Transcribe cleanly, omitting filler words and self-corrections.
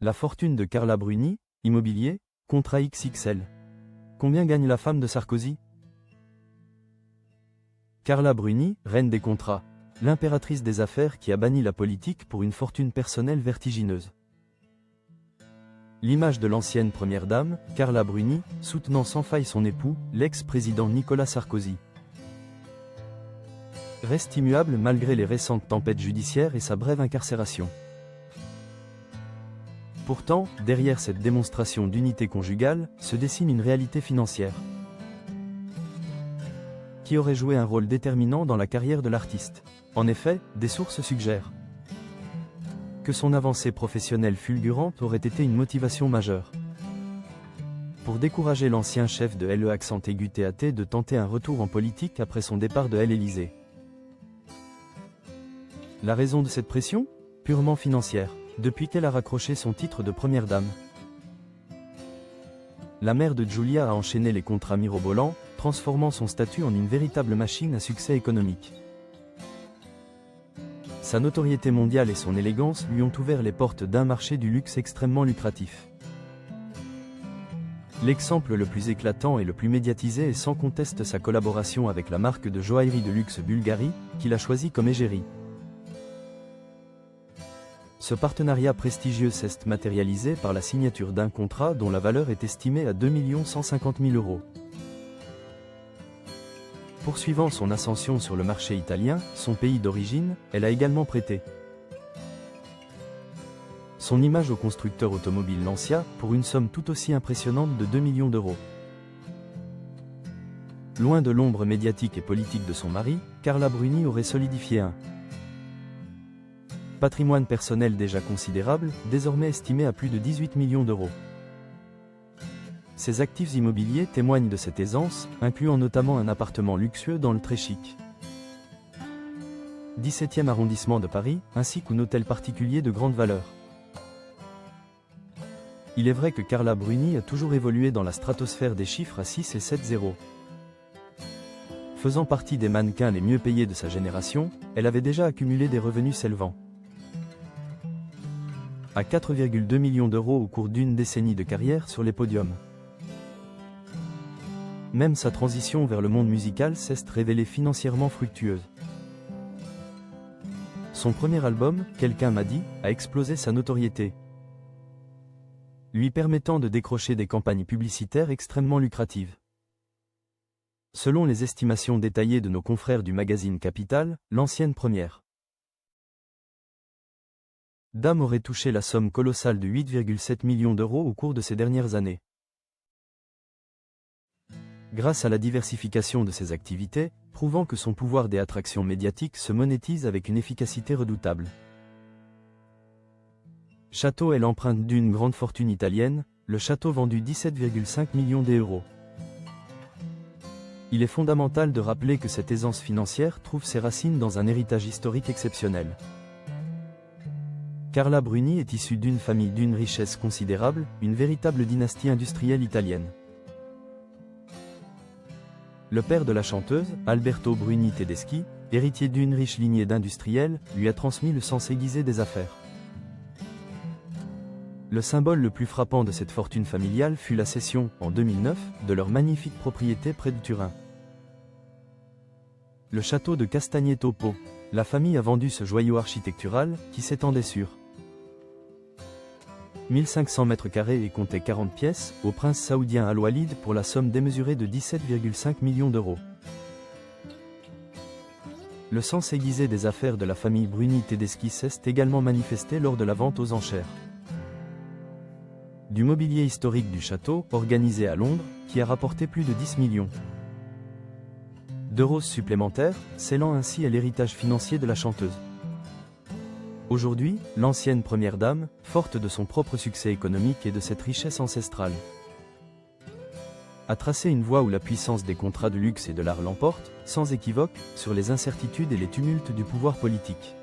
La fortune de Carla Bruni, immobilier, contrat XXL. Combien gagne la femme de Sarkozy? Carla Bruni, reine des contrats, l'impératrice des affaires qui a banni la politique pour une fortune personnelle vertigineuse. L'image de l'ancienne première dame, Carla Bruni, soutenant sans faille son époux, l'ex-président Nicolas Sarkozy, reste immuable malgré les récentes tempêtes judiciaires et sa brève incarcération. Pourtant, derrière cette démonstration d'unité conjugale, se dessine une réalité financière qui aurait joué un rôle déterminant dans la carrière de l'artiste. En effet, des sources suggèrent que son avancée professionnelle fulgurante aurait été une motivation majeure pour décourager l'ancien chef de LE accent aigu TAT de tenter un retour en politique après son départ de l'Élysée. La raison de cette pression? Purement financière, depuis qu'elle a raccroché son titre de première dame. La mère de Giulia a enchaîné les contrats mirobolants, transformant son statut en une véritable machine à succès économique. Sa notoriété mondiale et son élégance lui ont ouvert les portes d'un marché du luxe extrêmement lucratif. L'exemple le plus éclatant et le plus médiatisé est sans conteste sa collaboration avec la marque de joaillerie de luxe Bulgari, qu'il a choisie comme égérie. Ce partenariat prestigieux s'est matérialisé par la signature d'un contrat dont la valeur est estimée à 2 150 000 €. Poursuivant son ascension sur le marché italien, son pays d'origine, elle a également prêté son image au constructeur automobile Lancia pour une somme tout aussi impressionnante de 2 millions d'euros. Loin de l'ombre médiatique et politique de son mari, Carla Bruni aurait solidifié un patrimoine personnel déjà considérable, désormais estimé à plus de 18 millions d'euros. Ses actifs immobiliers témoignent de cette aisance, incluant notamment un appartement luxueux dans le très chic 17e arrondissement de Paris, ainsi qu'un hôtel particulier de grande valeur. Il est vrai que Carla Bruni a toujours évolué dans la stratosphère des chiffres à 6 et 7 zéros. Faisant partie des mannequins les mieux payés de sa génération, elle avait déjà accumulé des revenus s'élevant à 4,2 millions d'euros au cours d'une décennie de carrière sur les podiums. Même sa transition vers le monde musical s'est révélée financièrement fructueuse. Son premier album, Quelqu'un m'a dit, a explosé sa notoriété, lui permettant de décrocher des campagnes publicitaires extrêmement lucratives. Selon les estimations détaillées de nos confrères du magazine Capital, l'ancienne première dame aurait touché la somme colossale de 8,7 millions d'euros au cours de ces dernières années. Grâce à la diversification de ses activités, prouvant que son pouvoir des attractions médiatiques se monétise avec une efficacité redoutable. Château est l'empreinte d'une grande fortune italienne, le château vendu 17,5 millions d'euros. Il est fondamental de rappeler que cette aisance financière trouve ses racines dans un héritage historique exceptionnel. Carla Bruni est issue d'une famille d'une richesse considérable, une véritable dynastie industrielle italienne. Le père de la chanteuse, Alberto Bruni Tedeschi, héritier d'une riche lignée d'industriels, lui a transmis le sens aiguisé des affaires. Le symbole le plus frappant de cette fortune familiale fut la cession, en 2009, de leur magnifique propriété près de Turin. Le château de Castagneto Po. La famille a vendu ce joyau architectural, qui s'étendait sur 1500 mètres carrés et comptait 40 pièces, au prince saoudien Al-Walid pour la somme démesurée de 17,5 millions d'euros. Le sens aiguisé des affaires de la famille Bruni Tedeschi s'est également manifesté lors de la vente aux enchères du mobilier historique du château, organisé à Londres, qui a rapporté plus de 10 millions d'euros supplémentaires, scellant ainsi à l'héritage financier de la chanteuse. Aujourd'hui, l'ancienne première dame, forte de son propre succès économique et de cette richesse ancestrale, a tracé une voie où la puissance des contrats de luxe et de l'art l'emporte, sans équivoque, sur les incertitudes et les tumultes du pouvoir politique.